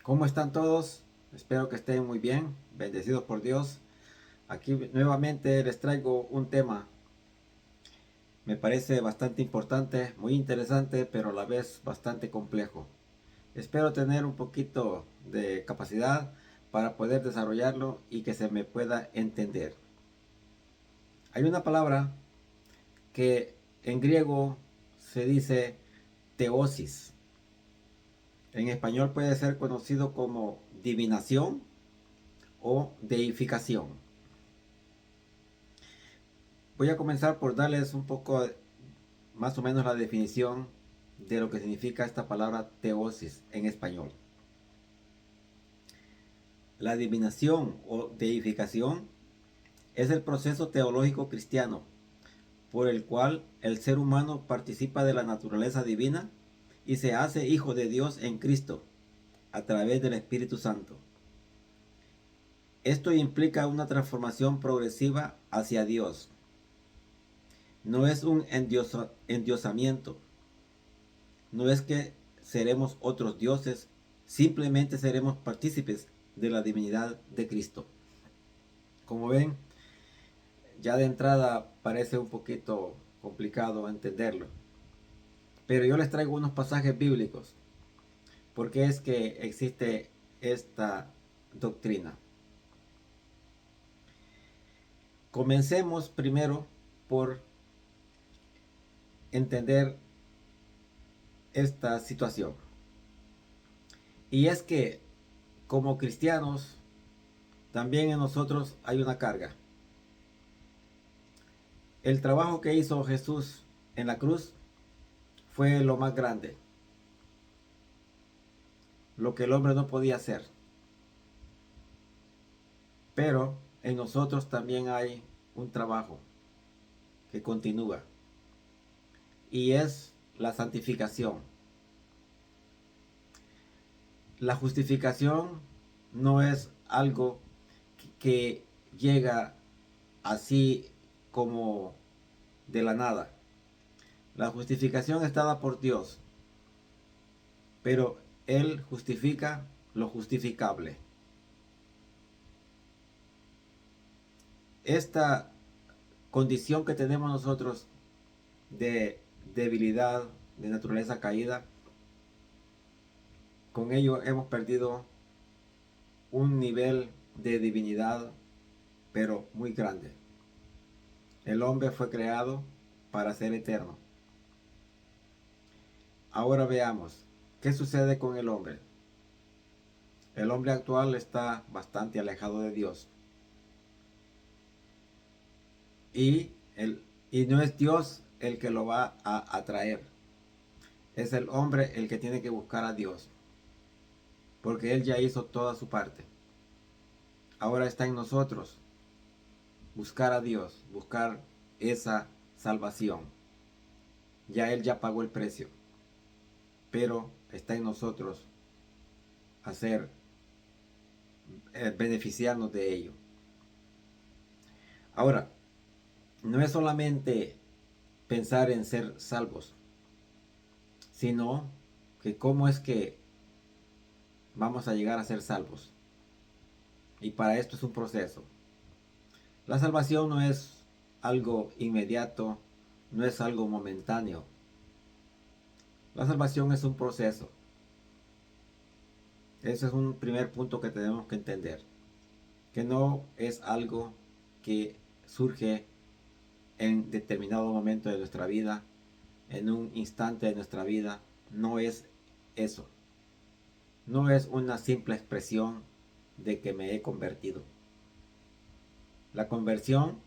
¿Cómo están todos? Espero que estén muy bien, bendecidos por Dios. Aquí nuevamente les traigo un tema. Me parece bastante importante, muy interesante, pero a la vez bastante complejo. Espero tener un poquito de capacidad para poder desarrollarlo y que se me pueda entender. Hay una palabra que en griego se dice teosis. En español puede ser conocido como divinación o deificación. Voy a comenzar por darles un poco, más o menos, la definición de lo que significa esta palabra teosis en español. La adivinación o deificación es el proceso teológico cristiano por el cual el ser humano participa de la naturaleza divina y se hace hijo de Dios en Cristo a través del Espíritu Santo. Esto implica una transformación progresiva hacia Dios. No es un endiosamiento. No es que seremos otros dioses, simplemente seremos partícipes de la divinidad de Cristo. Como ven, ya de entrada parece un poquito complicado entenderlo. Pero yo les traigo unos pasajes bíblicos. ¿Por qué es que existe esta doctrina? Comencemos primero por entender esta situación. Y es que como cristianos, también en nosotros hay una carga. El trabajo que hizo Jesús en la cruz fue lo más grande, lo que el hombre no podía hacer. Pero en nosotros también hay un trabajo que continúa y es la santificación. La justificación no es algo que llega así como de la nada. La justificación está dada por Dios, pero Él justifica lo justificable. Esta condición que tenemos nosotros de debilidad, de naturaleza caída, con ello hemos perdido un nivel de divinidad, pero muy grande. El hombre fue creado para ser eterno. Ahora veamos, ¿qué sucede con el hombre? El hombre actual está bastante alejado de Dios. Y, y no es Dios el que lo va a atraer. Es el hombre el que tiene que buscar a Dios. Porque Él ya hizo toda su parte. Ahora está en nosotros buscar a Dios, buscar esa salvación. Ya Él ya pagó el precio, pero está en nosotros hacer, beneficiarnos de ello. Ahora, no es solamente pensar en ser salvos, sino que cómo es que vamos a llegar a ser salvos. Y para esto es un proceso. La salvación no es algo inmediato, no es algo momentáneo. La salvación es un proceso. Ese es un primer punto que tenemos que entender. Que no es algo que surge en determinado momento de nuestra vida, en un instante de nuestra vida. No es eso. No es una simple expresión de que me he convertido. La conversión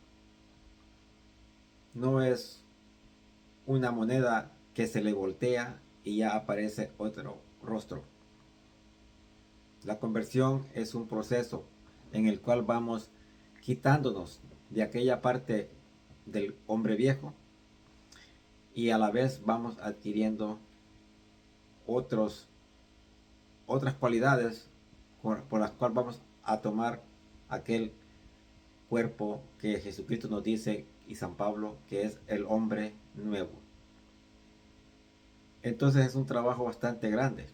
no es una moneda que se le voltea y ya aparece otro rostro. La conversión es un proceso en el cual vamos quitándonos de aquella parte del hombre viejo y a la vez vamos adquiriendo otros, otras cualidades por las cuales vamos a tomar aquel cuerpo que Jesucristo nos dice y San Pablo que es el hombre nuevo. Entonces es un trabajo bastante grande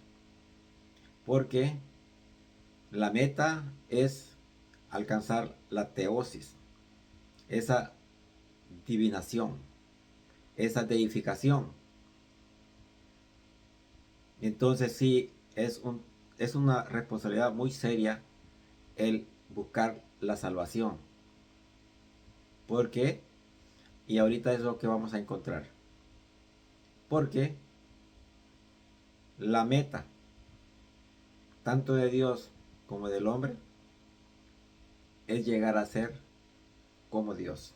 porque La meta es alcanzar la teosis, esa divinación, esa deificación. Entonces sí, es una responsabilidad muy seria el buscar la salvación. ¿Por qué? Y ahorita es lo que vamos a encontrar. Porque la meta, tanto de Dios como del hombre, es llegar a ser como Dios.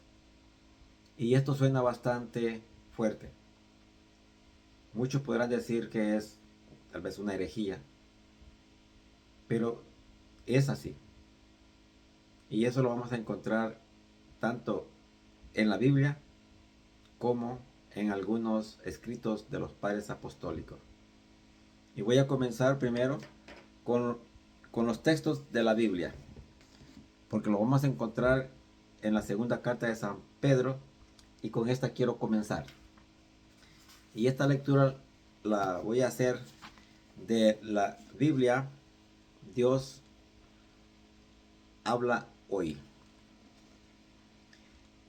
Y esto suena bastante fuerte. Muchos podrán decir que es tal vez una herejía, pero es así. Y eso lo vamos a encontrar tanto en la Biblia como en algunos escritos de los padres apostólicos. Y voy a comenzar primero con, con los textos de la Biblia, porque lo vamos a encontrar en la segunda carta de San Pedro, y con esta quiero comenzar. Y esta lectura la voy a hacer de la Biblia Dios habla hoy.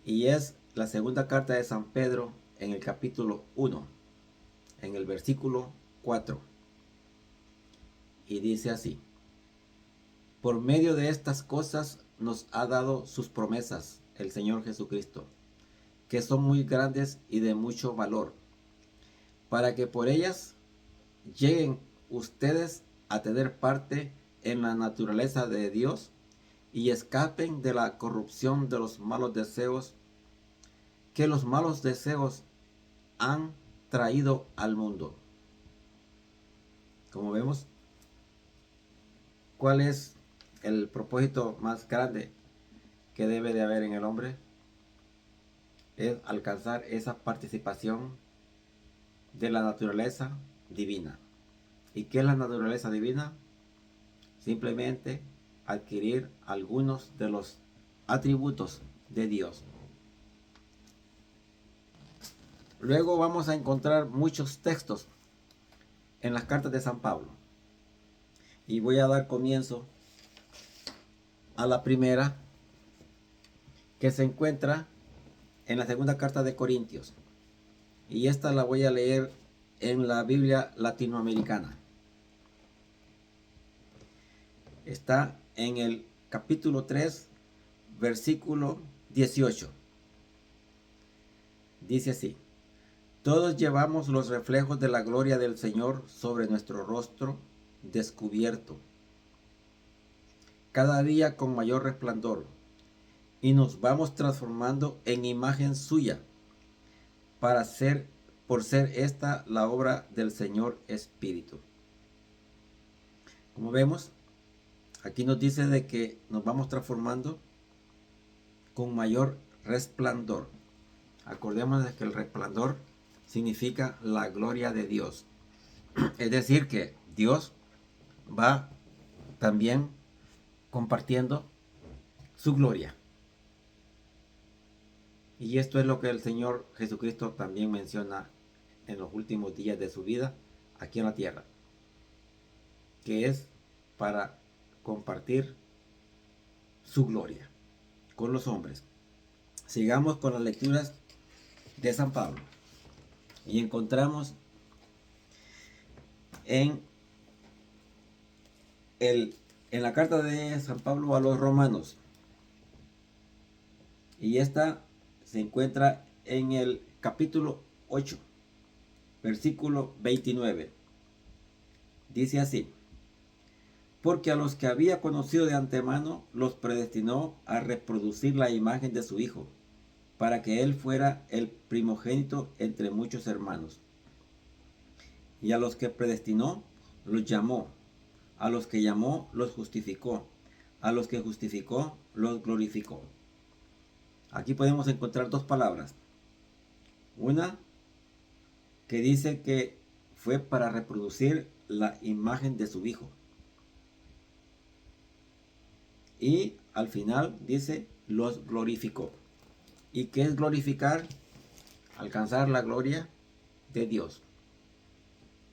Y es la segunda carta de San Pedro en el capítulo 1, en el versículo 4. Y dice así: por medio de estas cosas nos ha dado sus promesas el Señor Jesucristo, que son muy grandes y de mucho valor, para que por ellas lleguen ustedes a tener parte en la naturaleza de Dios y escapen de la corrupción de los malos deseos que los malos deseos han traído al mundo. Como vemos, ¿cuál es el propósito más grande que debe de haber en el hombre? Es alcanzar esa participación de la naturaleza divina. ¿Y qué es la naturaleza divina? Simplemente adquirir algunos de los atributos de Dios. Luego vamos a encontrar muchos textos en las cartas de San Pablo. Y voy a dar comienzo a la primera, que se encuentra en la segunda carta de Corintios. Y esta la voy a leer en la Biblia latinoamericana. Está en el capítulo 3, versículo 18. Dice así: todos llevamos los reflejos de la gloria del Señor sobre nuestro rostro descubierto, cada día con mayor resplandor, y nos vamos transformando en imagen suya, por ser esta la obra del Señor Espíritu. Como vemos, aquí nos dice de que nos vamos transformando con mayor resplandor. Acordémonos de que el resplandor significa la gloria de Dios. Es decir, que Dios va también compartiendo su gloria. Y esto es lo que el Señor Jesucristo también menciona en los últimos días de su vida aquí en la tierra, que es para compartir su gloria con los hombres. Sigamos con las lecturas de San Pablo y encontramos en la carta de San Pablo a los romanos, y esta se encuentra en el capítulo 8, versículo 29. Dice así: porque a los que había conocido de antemano los predestinó a reproducir la imagen de su Hijo, para que Él fuera el primogénito entre muchos hermanos. Y a los que predestinó los llamó, a los que llamó los justificó, a los que justificó los glorificó. Aquí podemos encontrar dos palabras. Una que dice que fue para reproducir la imagen de su Hijo. Y al final dice los glorificó. ¿Y qué es glorificar? Alcanzar la gloria de Dios.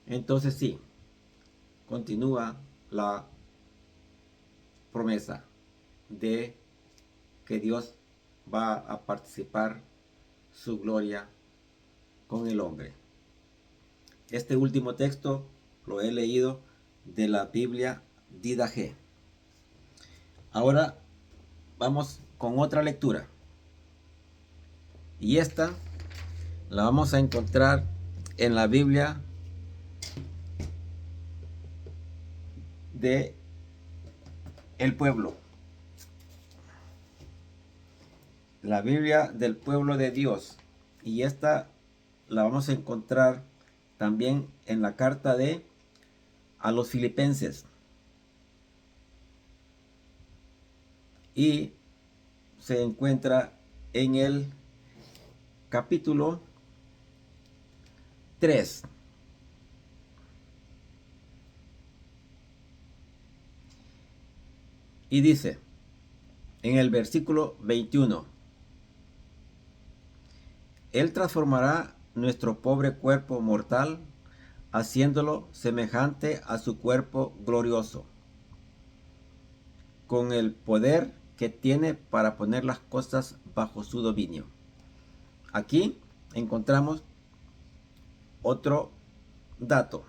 Entonces sí, continúa la promesa de que Dios va a participar su gloria con el hombre. Este último texto lo he leído de la Biblia Didache. Ahora vamos con otra lectura. Y esta la vamos a encontrar en la Biblia de el pueblo. La Biblia del pueblo de Dios. Y esta la vamos a encontrar también en la carta de a los Filipenses. Y se encuentra en el capítulo 3. Y dice en el versículo 21: Él transformará nuestro pobre cuerpo mortal, haciéndolo semejante a su cuerpo glorioso, con el poder que tiene para poner las cosas bajo su dominio. Aquí encontramos otro dato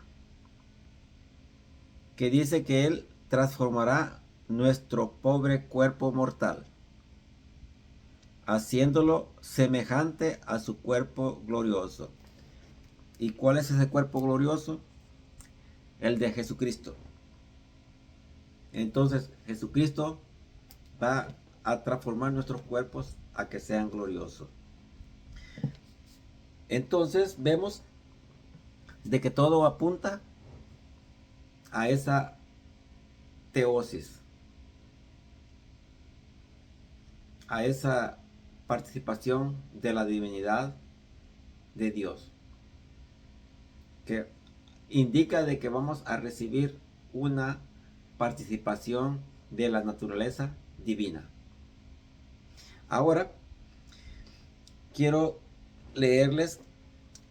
que dice que Él transformará nuestro pobre cuerpo mortal, haciéndolo semejante a su cuerpo glorioso. ¿Y cuál es ese cuerpo glorioso? El de Jesucristo. Entonces Jesucristo va a transformar nuestros cuerpos a que sean gloriosos. Entonces vemos de que todo apunta a esa teosis, a esa participación de la divinidad de Dios, que indica de que vamos a recibir una participación de la naturaleza divina. Ahora quiero leerles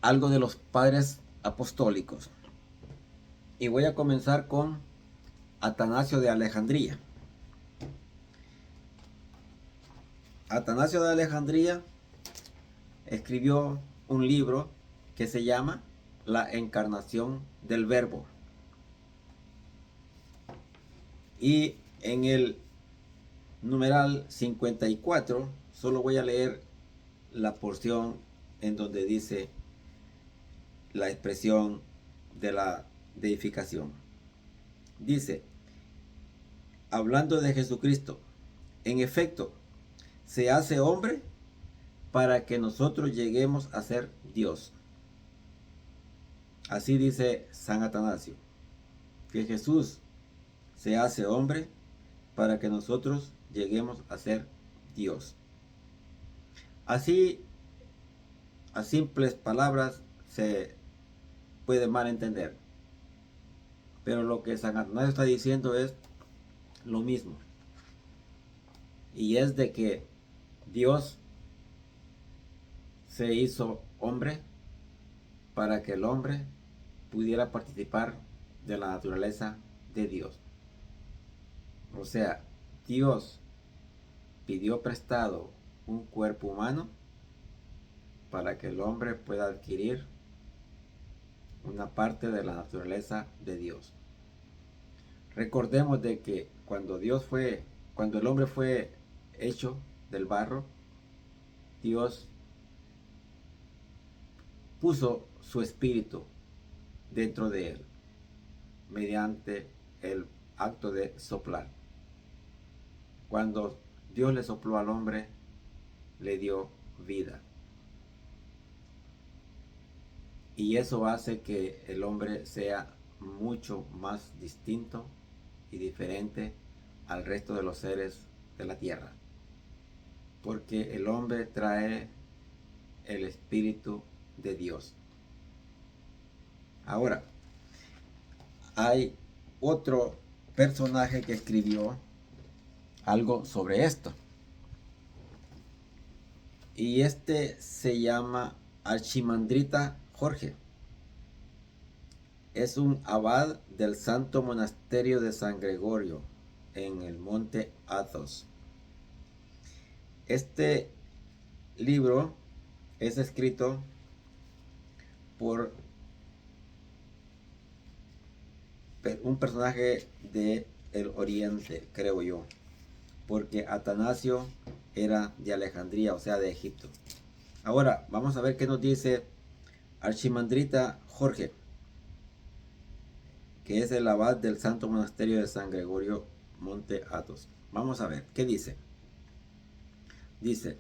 algo de los padres apostólicos y voy a comenzar con Atanasio de Alejandría. Atanasio de Alejandría escribió un libro que se llama La encarnación del Verbo. Y en el numeral 54 solo voy a leer la porción en donde dice la expresión de la deificación. Dice, hablando de Jesucristo, en efecto, se hace hombre para que nosotros lleguemos a ser Dios. Así dice San Atanasio, que Jesús se hace hombre para que nosotros lleguemos a ser Dios. Así, a simples palabras, se puede mal entender. Pero lo que San Atanasio está diciendo es lo mismo. Y es de que Dios se hizo hombre para que el hombre pudiera participar de la naturaleza de Dios. O sea, Dios pidió prestado un cuerpo humano para que el hombre pueda adquirir una parte de la naturaleza de Dios. Recordemos de que cuando el hombre fue hecho del barro, Dios puso su espíritu dentro de él mediante el acto de soplar. Cuando Dios le sopló al hombre, le dio vida. Y eso hace que el hombre sea mucho más distinto y diferente al resto de los seres de la tierra. Porque el hombre trae el Espíritu de Dios. Ahora, hay otro personaje que escribió algo sobre esto. Y este se llama Archimandrita Jorge. Es un abad del Santo Monasterio de San Gregorio en el monte Athos. Este libro es escrito por un personaje de el Oriente, creo yo, porque Atanasio era de Alejandría, o sea, de Egipto. Ahora, vamos a ver qué nos dice Archimandrita Jorge, que es el abad del Santo Monasterio de San Gregorio Monte Athos. Vamos a ver, ¿qué dice? Dice,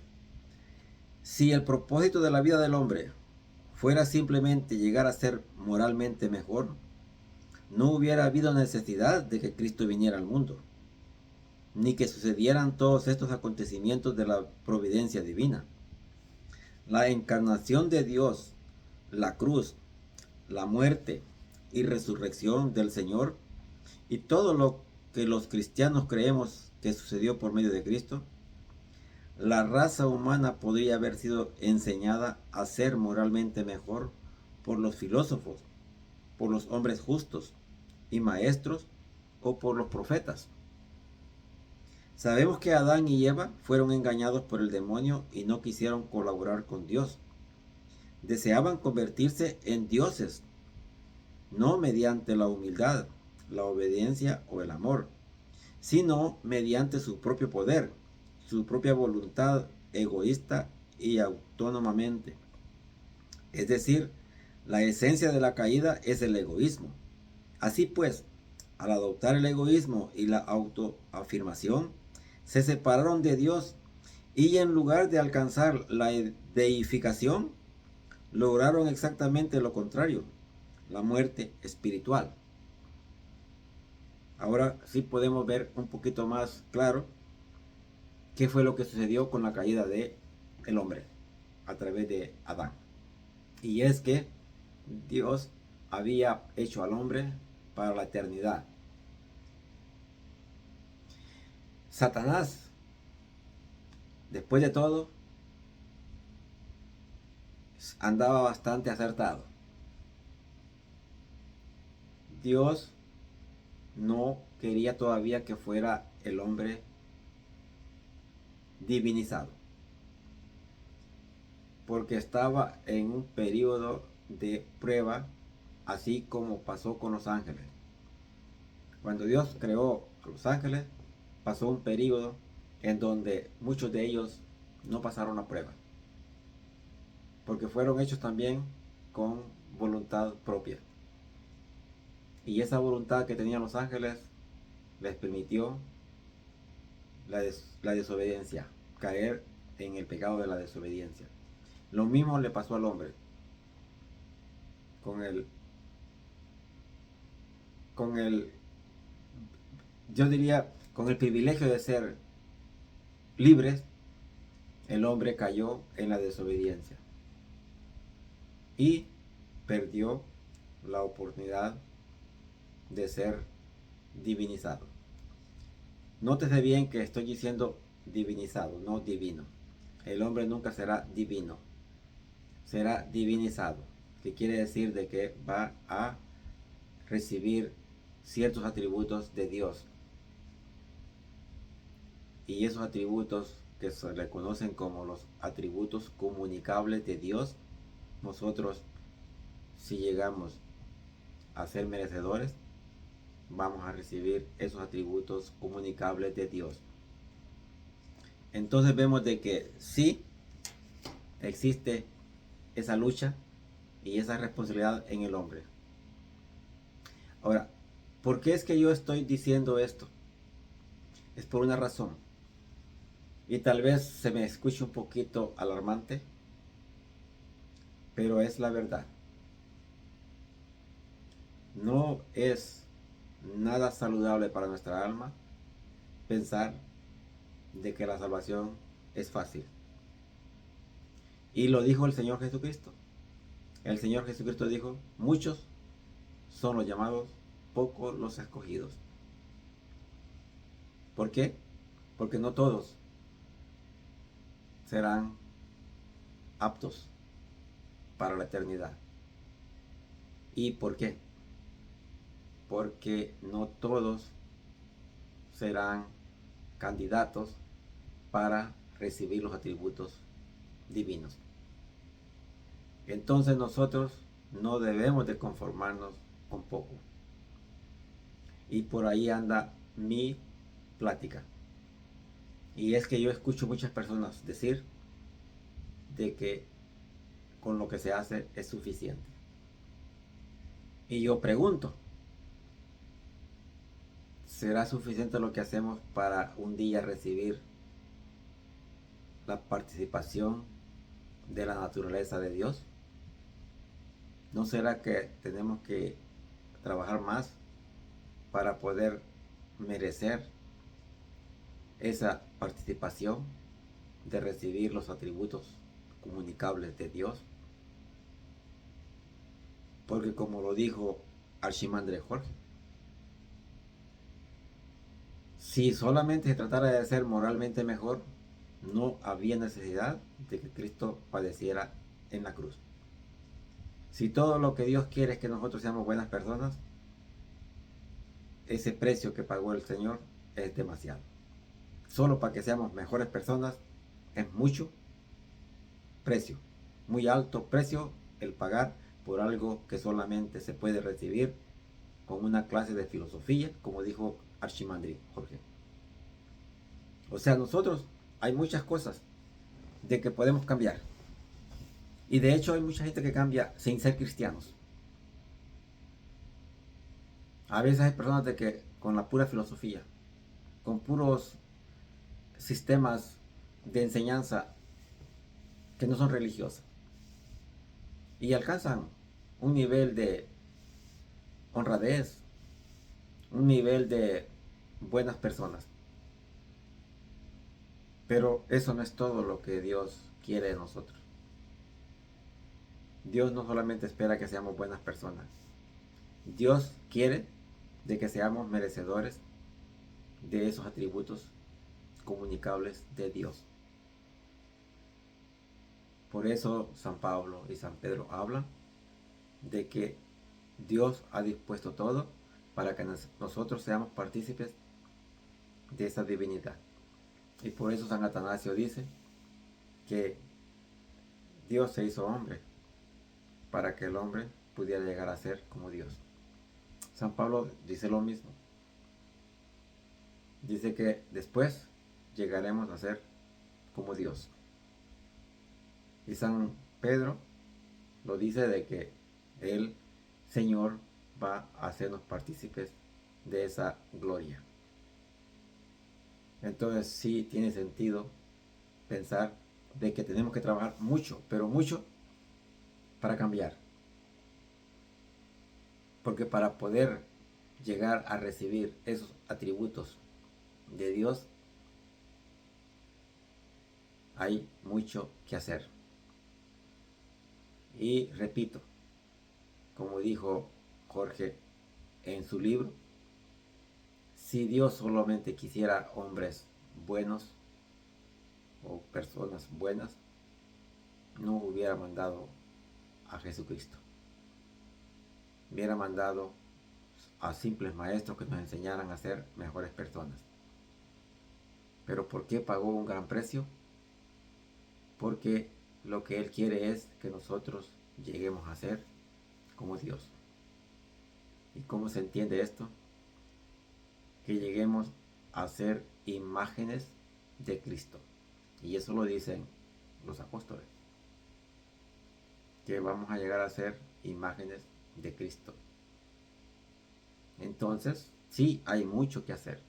si el propósito de la vida del hombre fuera simplemente llegar a ser moralmente mejor, no hubiera habido necesidad de que Cristo viniera al mundo, ni que sucedieran todos estos acontecimientos de la providencia divina. La encarnación de Dios, la cruz, la muerte y resurrección del Señor y todo lo que los cristianos creemos que sucedió por medio de Cristo, la raza humana podría haber sido enseñada a ser moralmente mejor por los filósofos, por los hombres justos y maestros o por los profetas. Sabemos que Adán y Eva fueron engañados por el demonio y no quisieron colaborar con Dios. Deseaban convertirse en dioses, no mediante la humildad, la obediencia o el amor, sino mediante su propio poder, su propia voluntad egoísta y autónomamente. Es decir, la esencia de la caída es el egoísmo. Así pues, al adoptar el egoísmo y la autoafirmación, se separaron de Dios y en lugar de alcanzar la deificación, lograron exactamente lo contrario, la muerte espiritual. Ahora sí podemos ver un poquito más claro qué fue lo que sucedió con la caída de el hombre a través de Adán. Y es que Dios había hecho al hombre para la eternidad. Satanás, después de todo, andaba bastante acertado. Dios no quería todavía que fuera el hombre divinizado, porque estaba en un periodo de prueba, así como pasó con los ángeles. Cuando Dios creó a los ángeles, pasó un periodo en donde muchos de ellos no pasaron la prueba, porque fueron hechos también con voluntad propia. Y esa voluntad que tenían los ángeles les permitió la desobediencia, caer en el pecado de la desobediencia. Lo mismo le pasó al hombre con el, yo diría, con el privilegio de ser libres. El hombre cayó en la desobediencia y perdió la oportunidad de ser divinizado. Nótese bien que estoy diciendo divinizado, no divino. El hombre nunca será divino, será divinizado, que quiere decir de que va a recibir ciertos atributos de Dios. Y esos atributos que se le conocen como los atributos comunicables de Dios, nosotros, si llegamos a ser merecedores, vamos a recibir esos atributos comunicables de Dios. Entonces vemos de que sí existe esa lucha y esa responsabilidad en el hombre. Ahora, ¿por qué es que yo estoy diciendo esto? Es por una razón. Y tal vez se me escuche un poquito alarmante, pero es la verdad. No es nada saludable para nuestra alma pensar de que la salvación es fácil. Y lo dijo el Señor Jesucristo. El Señor Jesucristo dijo, muchos son los llamados, pocos los escogidos. ¿Por qué? Porque no todos serán aptos para la eternidad. ¿Y por qué? Porque no todos serán candidatos para recibir los atributos divinos. Entonces nosotros no debemos de conformarnos con poco. Y por ahí anda mi plática. Y es que yo escucho muchas personas decir de que con lo que se hace es suficiente. Y yo pregunto, ¿será suficiente lo que hacemos para un día recibir la participación de la naturaleza de Dios? ¿No será que tenemos que trabajar más para poder merecer esa participación de recibir los atributos comunicables de Dios? Porque como lo dijo Archimandre Jorge, si solamente se tratara de ser moralmente mejor, no había necesidad de que Cristo padeciera en la cruz. Si todo lo que Dios quiere es que nosotros seamos buenas personas, ese precio que pagó el Señor es demasiado. Solo para que seamos mejores personas es mucho precio, muy alto precio el pagar por algo que solamente se puede recibir con una clase de filosofía, como dijo Archimandri Jorge. O sea, nosotros hay muchas cosas de que podemos cambiar. Y de hecho hay mucha gente que cambia sin ser cristianos. A veces hay personas de que con la pura filosofía, con puros sistemas de enseñanza que no son religiosos, y alcanzan un nivel de honradez, un nivel de buenas personas. Pero eso no es todo lo que Dios quiere de nosotros. Dios no solamente espera que seamos buenas personas. Dios quiere de que seamos merecedores de esos atributos comunicables de Dios. Por eso San Pablo y San Pedro hablan de que Dios ha dispuesto todo para que nosotros seamos partícipes de esa divinidad. Y por eso San Atanasio dice que Dios se hizo hombre para que el hombre pudiera llegar a ser como Dios. San Pablo dice lo mismo. Dice que después llegaremos a ser como Dios. Y San Pedro lo dice de que el Señor va a hacernos partícipes de esa gloria. Entonces sí tiene sentido pensar de que tenemos que trabajar mucho, pero mucho para cambiar. Porque para poder llegar a recibir esos atributos de Dios hay mucho que hacer. Y repito, como dijo Jorge en su libro, si Dios solamente quisiera hombres buenos o personas buenas, no hubiera mandado a Jesucristo. Hubiera mandado a simples maestros que nos enseñaran a ser mejores personas. Pero ¿por qué pagó un gran precio? Porque lo que Él quiere es que nosotros lleguemos a ser como Dios. ¿Y cómo se entiende esto? Que lleguemos a ser imágenes de Cristo. Y eso lo dicen los apóstoles. Que vamos a llegar a ser imágenes de Cristo. Entonces, sí hay mucho que hacer.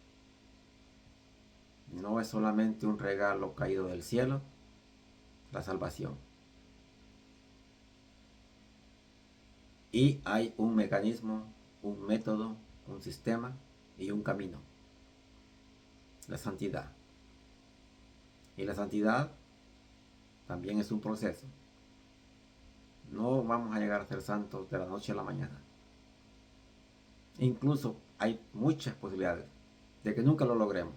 No es solamente un regalo caído del cielo, la salvación. Y hay un mecanismo, un método, un sistema y un camino. La santidad. Y la santidad también es un proceso. No vamos a llegar a ser santos de la noche a la mañana. Incluso hay muchas posibilidades de que nunca lo logremos.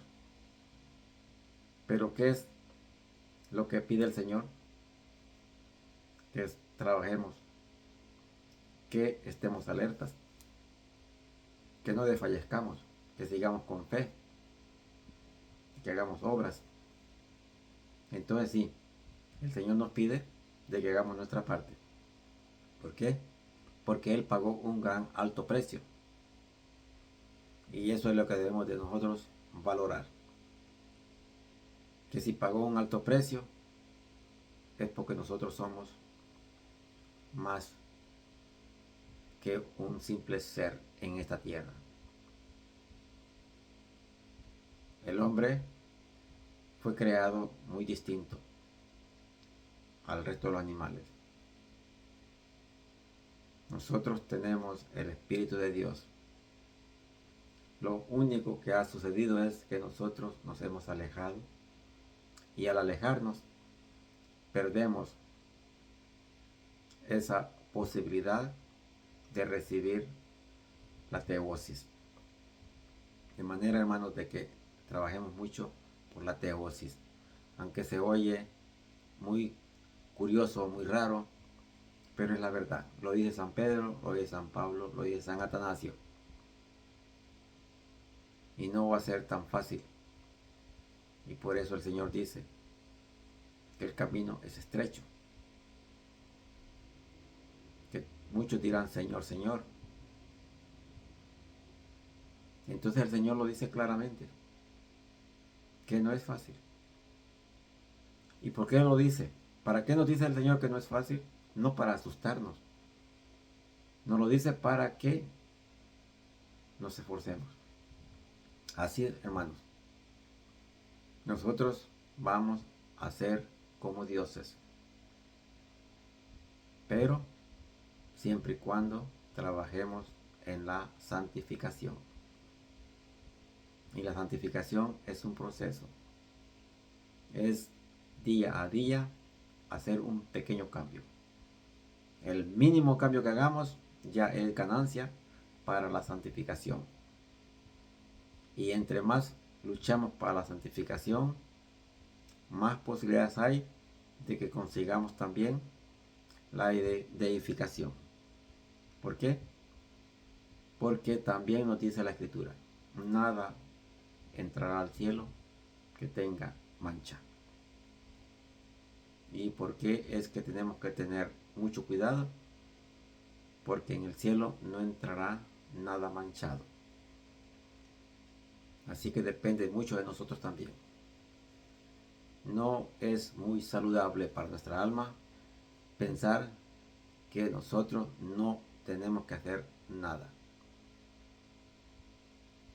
Pero ¿qué es lo que pide el Señor? Que trabajemos, que estemos alertas, que no desfallezcamos, que sigamos con fe, que hagamos obras. Entonces sí, el Señor nos pide de que hagamos nuestra parte. ¿Por qué? Porque Él pagó un gran alto precio. Y eso es lo que debemos de nosotros valorar. Que si pagó un alto precio, es porque nosotros somos más que un simple ser en esta tierra. El hombre fue creado muy distinto al resto de los animales. Nosotros tenemos el Espíritu de Dios. Lo único que ha sucedido es que nosotros nos hemos alejado, y al alejarnos perdemos esa posibilidad de recibir la teosis. De manera, hermanos, de que trabajemos mucho por la teosis. Aunque se oye muy curioso, muy raro, pero es la verdad. Lo dice San Pedro, lo dice San Pablo, lo dice San Atanasio. Y no va a ser tan fácil. Y por eso el Señor dice que el camino es estrecho. Que muchos dirán, Señor, Señor. Entonces el Señor lo dice claramente, que no es fácil. ¿Y por qué lo dice? ¿Para qué nos dice el Señor que no es fácil? No para asustarnos. Nos lo dice para que nos esforcemos. Así es, hermanos. Nosotros vamos a ser como dioses. Pero siempre y cuando trabajemos en la santificación. Y la santificación es un proceso. Es día a día hacer un pequeño cambio. El mínimo cambio que hagamos ya es ganancia para la santificación. Y entre más luchamos para la santificación, más posibilidades hay de que consigamos también la deificación. ¿Por qué? Porque también nos dice la Escritura, nada entrará al cielo que tenga mancha. ¿Y por qué es que tenemos que tener mucho cuidado? Porque en el cielo no entrará nada manchado. Así que depende mucho de nosotros también. No es muy saludable para nuestra alma pensar que nosotros no tenemos que hacer nada.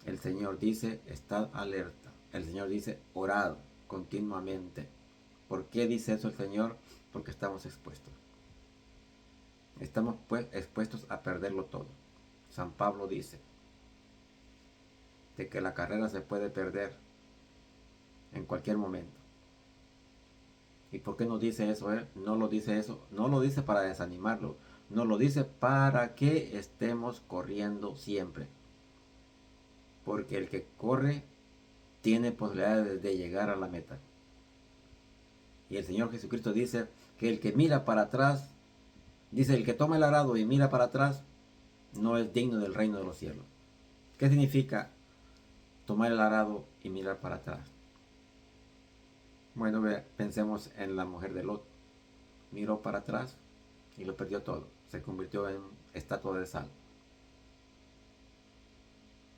El Señor dice, estad alerta. El Señor dice, orad continuamente. ¿Por qué dice eso el Señor? Porque estamos expuestos. Estamos pues expuestos a perderlo todo. San Pablo dice de que la carrera se puede perder en cualquier momento. ¿Y por qué nos dice eso él? No lo dice eso, no lo dice para desanimarlo, no lo dice para que estemos corriendo siempre. Porque el que corre tiene posibilidades de llegar a la meta. Y el Señor Jesucristo dice que el que mira para atrás, dice el que toma el arado y mira para atrás, no es digno del reino de los cielos. ¿Qué significa tomar el arado y mirar para atrás? Bueno, pensemos en la mujer de Lot. Miró para atrás y lo perdió todo. Se convirtió en estatua de sal.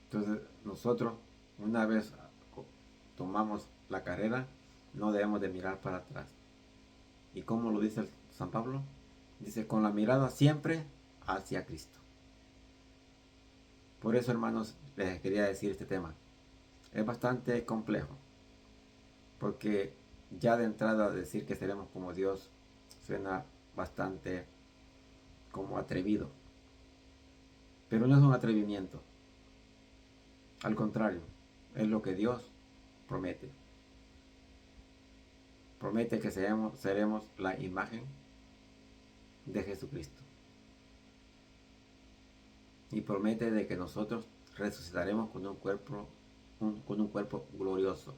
Entonces nosotros, una vez tomamos la carrera, no debemos de mirar para atrás. ¿Y cómo lo dice San Pablo? Dice, con la mirada siempre hacia Cristo. Por eso, hermanos, les quería decir este tema. Es bastante complejo. Porque ya de entrada decir que seremos como Dios suena bastante como atrevido. Pero no es un atrevimiento. Al contrario, es lo que Dios promete. Promete que seremos la imagen de Jesucristo. Y promete de que nosotros resucitaremos con un cuerpo glorioso.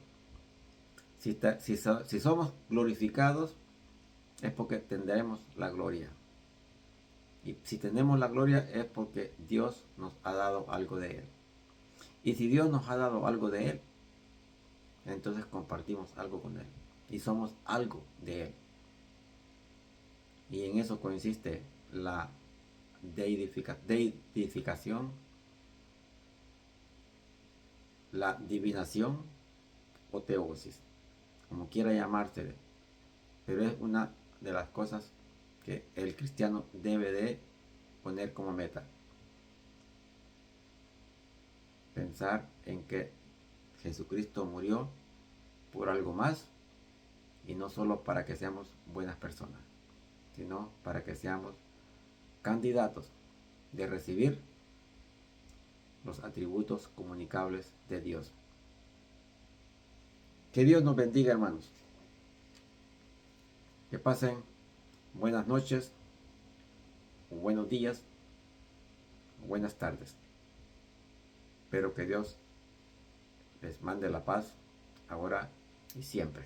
Si somos glorificados, es porque tendremos la gloria. Y si tenemos la gloria es porque Dios nos ha dado algo de Él. Y si Dios nos ha dado algo de Él, entonces compartimos algo con Él y somos algo de Él. Y en eso consiste la deidificación, la divinación o teosis, como quiera llamarse, pero es una de las cosas que el cristiano debe de poner como meta. Pensar en que Jesucristo murió por algo más y no solo para que seamos buenas personas, sino para que seamos candidatos de recibir los atributos comunicables de Dios. Que Dios nos bendiga, hermanos. Que pasen buenas noches, o buenos días, o buenas tardes. Espero que Dios les mande la paz ahora y siempre.